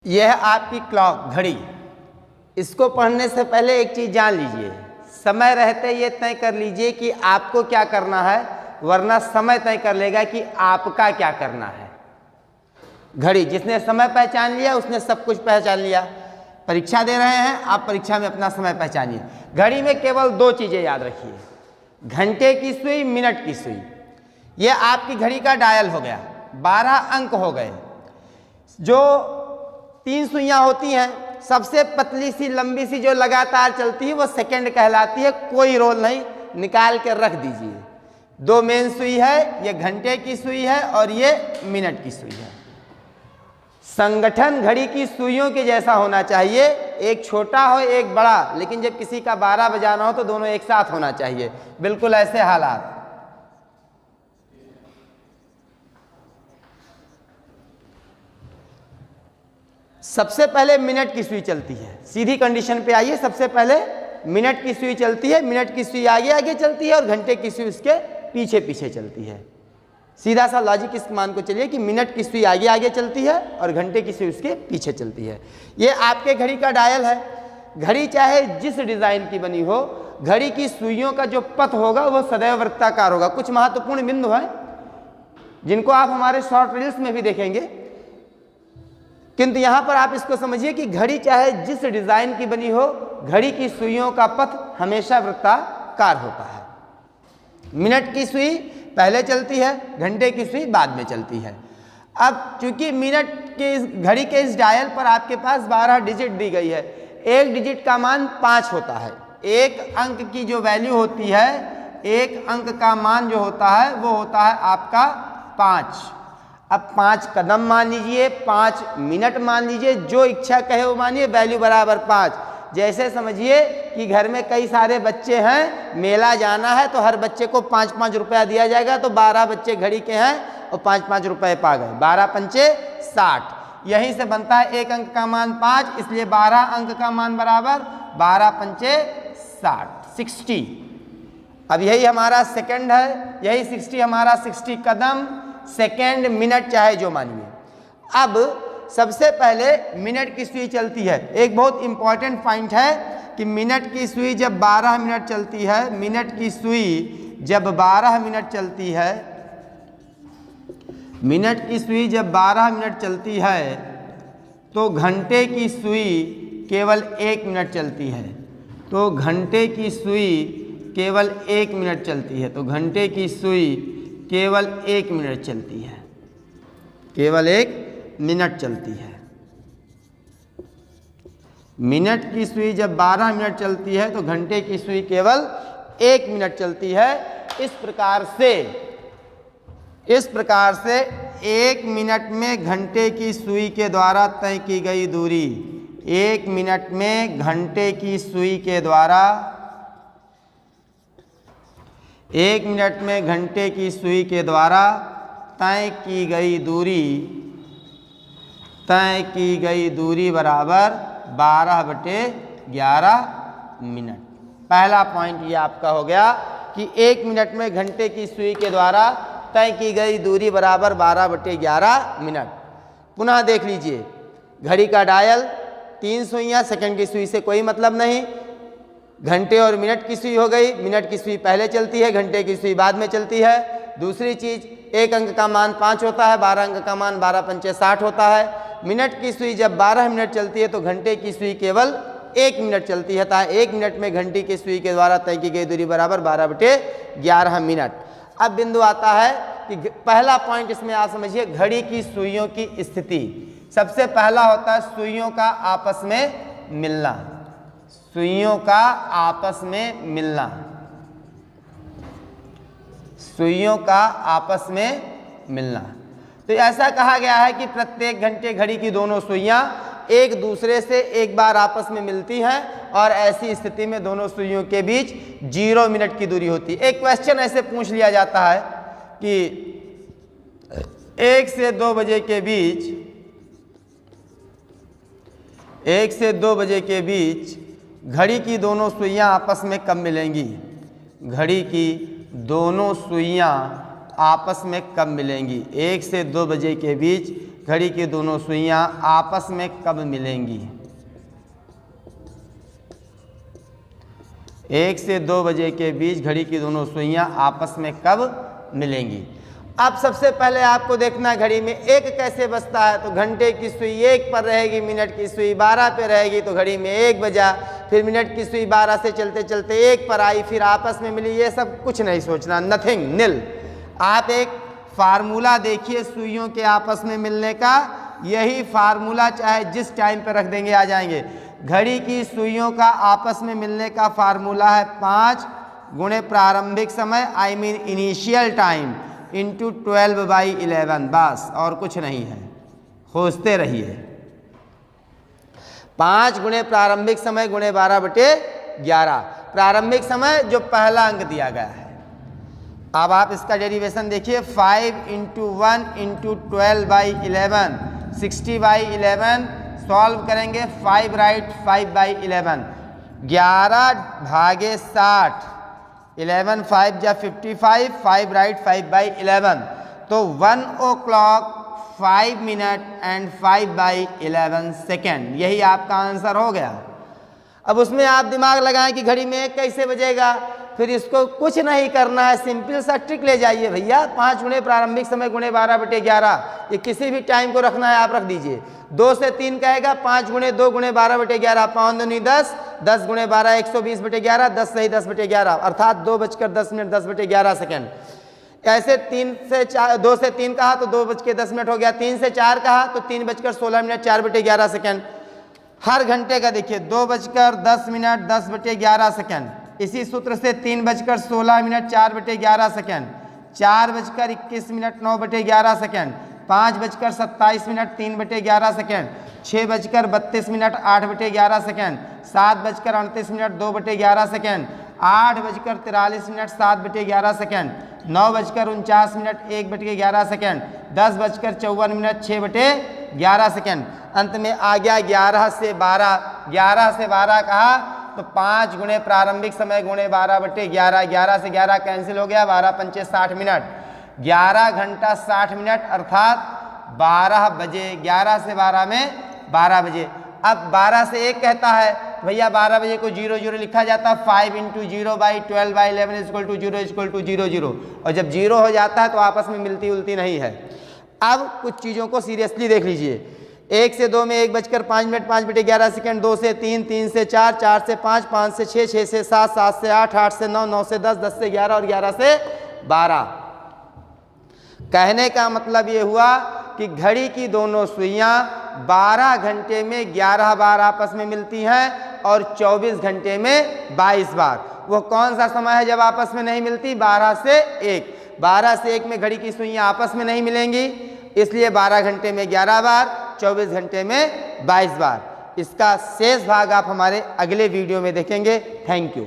यह है आपकी क्लॉक, घड़ी। इसको पढ़ने से पहले एक चीज़ जान लीजिए, समय रहते ये तय कर लीजिए कि आपको क्या करना है, वरना समय तय कर लेगा कि आपका क्या करना है। घड़ी, जिसने समय पहचान लिया उसने सब कुछ पहचान लिया। परीक्षा दे रहे हैं आप, परीक्षा में अपना समय पहचानिए। घड़ी में केवल दो चीज़ें याद रखिए, घंटे की सुई, मिनट की सुई। ये आपकी घड़ी का डायल हो गया, 12 अंक हो गए। जो 3 सुइयाँ होती हैं, सबसे पतली सी लंबी सी जो लगातार चलती है वो सेकंड कहलाती है, कोई रोल नहीं, निकाल के रख दीजिए। 2 मेन सुई है, ये घंटे की सुई है और ये मिनट की सुई है। संगठन घड़ी की सुइयों के जैसा होना चाहिए, एक छोटा हो एक बड़ा, लेकिन जब किसी का 12 बजाना हो तो दोनों एक साथ होना चाहिए, बिल्कुल ऐसे हालात। सबसे पहले मिनट की सुई चलती है, सीधी कंडीशन पे आइए। सबसे पहले मिनट की सुई चलती है, मिनट की सुई आगे आगे चलती है और घंटे की सुई उसके पीछे पीछे चलती है। सीधा सा लॉजिक इस मान को चलिए कि मिनट की सुई आगे आगे चलती है और घंटे की सुई उसके पीछे चलती है। ये आपके घड़ी का डायल है। घड़ी चाहे जिस डिज़ाइन की बनी हो, घड़ी की सुइयों का जो पथ होगा वो सदैव वृत्ताकार होगा। कुछ महत्वपूर्ण बिंदु हैं जिनको आप हमारे शॉर्ट रील्स में भी देखेंगे, किंतु यहाँ पर आप इसको समझिए कि घड़ी चाहे जिस डिज़ाइन की बनी हो, घड़ी की सुइयों का पथ हमेशा वृत्ताकार होता है। मिनट की सुई पहले चलती है, घंटे की सुई बाद में चलती है। अब चूंकि मिनट के घड़ी के इस डायल पर आपके पास 12 डिजिट दी गई है, एक डिजिट का मान 5 होता है। एक अंक की जो वैल्यू होती है, एक अंक का मान जो होता है वो होता है आपका 5। अब 5 कदम मान लीजिए, 5 मिनट मान लीजिए, जो इच्छा कहे वो मानिए, वैल्यू बराबर 5। जैसे समझिए कि घर में कई सारे बच्चे हैं, मेला जाना है तो हर बच्चे को 5-5 रुपया दिया जाएगा, तो 12 बच्चे घड़ी के हैं और 5-5 रुपये पा गए, 12 पंचे 60। यहीं से बनता है एक अंक का मान 5, इसलिए 12 अंक का मान बराबर 12 पंचे 60। अब यही हमारा सेकंड है, यही 60 हमारा 60 कदम, सेकंड, मिनट चाहे जो मानिए। अब सबसे पहले मिनट की सुई चलती है। एक बहुत इंपॉर्टेंट पॉइंट है कि मिनट की सुई जब 12 मिनट चलती है, मिनट की सुई जब 12 मिनट चलती है, मिनट की सुई जब 12 मिनट चलती है तो घंटे की सुई केवल 1 मिनट चलती है। तो घंटे की सुई केवल 1 मिनट चलती है, तो घंटे की सुई केवल 1 मिनट चलती है, केवल 1 मिनट चलती है। मिनट की सुई जब 12 मिनट चलती है तो घंटे की सुई केवल 1 मिनट चलती है। इस प्रकार से 1 मिनट में घंटे की सुई के द्वारा तय की गई दूरी, 1 मिनट में घंटे की सुई के द्वारा, 1 मिनट में घंटे की सुई के द्वारा तय की गई दूरी बराबर 12/11 मिनट। पहला पॉइंट ये आपका हो गया कि 1 मिनट में घंटे की सुई के द्वारा तय की गई दूरी बराबर 12/11 मिनट। पुनः देख लीजिए, घड़ी का डायल 3 सुइयाँ, सेकंड की सुई से कोई मतलब नहीं। घंटे और मिनट की सुई हो गई, मिनट की सुई पहले चलती है, घंटे की सुई बाद में चलती है। दूसरी चीज़, एक अंक का मान 5 होता है, 12 अंक का मान 12 पंचे 60 होता है। मिनट की सुई जब 12 मिनट चलती है तो घंटे की सुई केवल 1 मिनट चलती है, अतः 1 मिनट में घंटी की सुई के द्वारा तय की गई दूरी बराबर 12/11 मिनट। अब बिंदु आता है कि पहला पॉइंट इसमें आप समझिए, घड़ी की सुइयों की स्थिति। सबसे पहला होता है सुइयों का आपस में मिलना, सुइयों का आपस में मिलना, सुइयों का आपस में मिलना। तो ऐसा कहा गया है कि प्रत्येक घंटे घड़ी की दोनों सुइयां एक दूसरे से एक बार आपस में मिलती हैं और ऐसी स्थिति में दोनों सुइयों के बीच 0 मिनट की दूरी होती है। एक क्वेश्चन ऐसे पूछ लिया जाता है कि 1 से 2 बजे के बीच, 1 से 2 बजे के बीच घड़ी की दोनों सुइयां आपस में कब मिलेंगी? घड़ी की दोनों सुइयां आपस में कब मिलेंगी? 1 से 2 बजे के बीच घड़ी की दोनों सुइयां आपस में कब मिलेंगी? 1 से 2 बजे के बीच घड़ी की दोनों सुइयां आपस में कब मिलेंगी? अब सबसे पहले आपको देखना घड़ी में एक कैसे बजता है। तो घंटे की सुई 1 पर रहेगी, मिनट की सुई 12 पे रहेगी, तो घड़ी में 1 बजा। फिर मिनट की सुई 12 से चलते चलते 1 पर आई, फिर आपस में मिली। ये सब कुछ नहीं सोचना, नथिंग, नील। आप एक फार्मूला देखिए सुइयों के आपस में मिलने का। यही फार्मूला चाहे जिस टाइम पर रख देंगे आ जाएंगे। घड़ी की सुइयों का आपस में मिलने का फार्मूला है 5 गुणे प्रारंभिक समय, I mean initial time, into 12/11। बस और कुछ नहीं है, खोजते रहिए। 5 गुणे प्रारंभिक समय गुणे 12/11। प्रारंभिक समय जो पहला अंक दिया गया है। अब आप इसका डेरिवेशन देखिए। 5 × 1 × 12/11, 60/11 सॉल्व करेंगे। 5 राइट 5/11, 11 भागे 60, 11 5 जा 55, 5 राइट 5/11। तो 1 o'clock 5 मिनट एंड 5/11 सेकेंड, यही आपका आंसर हो गया। अब उसमें आप दिमाग लगाएं कि घड़ी में 1 कैसे बजेगा। फिर इसको कुछ नहीं करना है, सिंपल सा ट्रिक ले जाइए भैया। 5 गुणे प्रारंभिक समय गुणे 12/11, ये किसी भी टाइम को रखना है आप रख दीजिए। 2 से 3 कहेगा 5 गुणे 2 गुणे 12/11, 5 दूनी 10, 10 गुणे 12 120/11, 10 सही 10/11, अर्थात 2:10 10/11 सेकेंड। ऐसे 2 से 3 कहा तो 2:10 हो गया। 3 से 4 कहा तो 3:16 4/11 सेकेंड। हर घंटे का देखिए 2:10 10/11 सेकेंड। इसी सूत्र से 3:16 4/11 second, 4:21 9/11 second, 5:27 3/11 second, 6:32 8/11 second, 7:38 2/11 second, 8:43 7/11 second, 9:49 1/11 second, 10:54 6/11 second. अंत में आ गया 11 से 12। 11 से 12 कहा तो 5 गुणे प्रारंभिक समय गुणे 12/11, 11 से 11 कैंसिल हो गया, 12 पंचे 60 मिनट, 11 घंटा 60 मिनट अर्थात 12 बजे। 11 से 12 में 12 बजे। अब 12 से 1 कहता है भैया 12 बजे को 00 लिखा जाता है। 5 × 0/12/11 = 0 0 और जब 0 हो जाता है तो आपस में मिलती उलती नहीं है। अब कुछ चीज़ों को सीरियसली देख लीजिए। 1 से 2 में 1:05 5/11 सेकेंड, 2 से 3 3 से 4 4 से 5 5 से 6 6 से 7 7 से 8 8 से 9 9 से 10 10 से 11 और 11 से 12। कहने का मतलब ये हुआ कि घड़ी की दोनों सुइयां 12 घंटे में 11 बार आपस में मिलती हैं और 24 घंटे में 22 बार। वो कौन सा समय है जब आपस में नहीं मिलती? 12 से 1। 12 से 1 में घड़ी की सुइयां आपस में नहीं मिलेंगी, इसलिए 12 घंटे में 11 बार, 24 घंटे में 22 बार। इसका शेष भाग आप हमारे अगले वीडियो में देखेंगे। Thank you.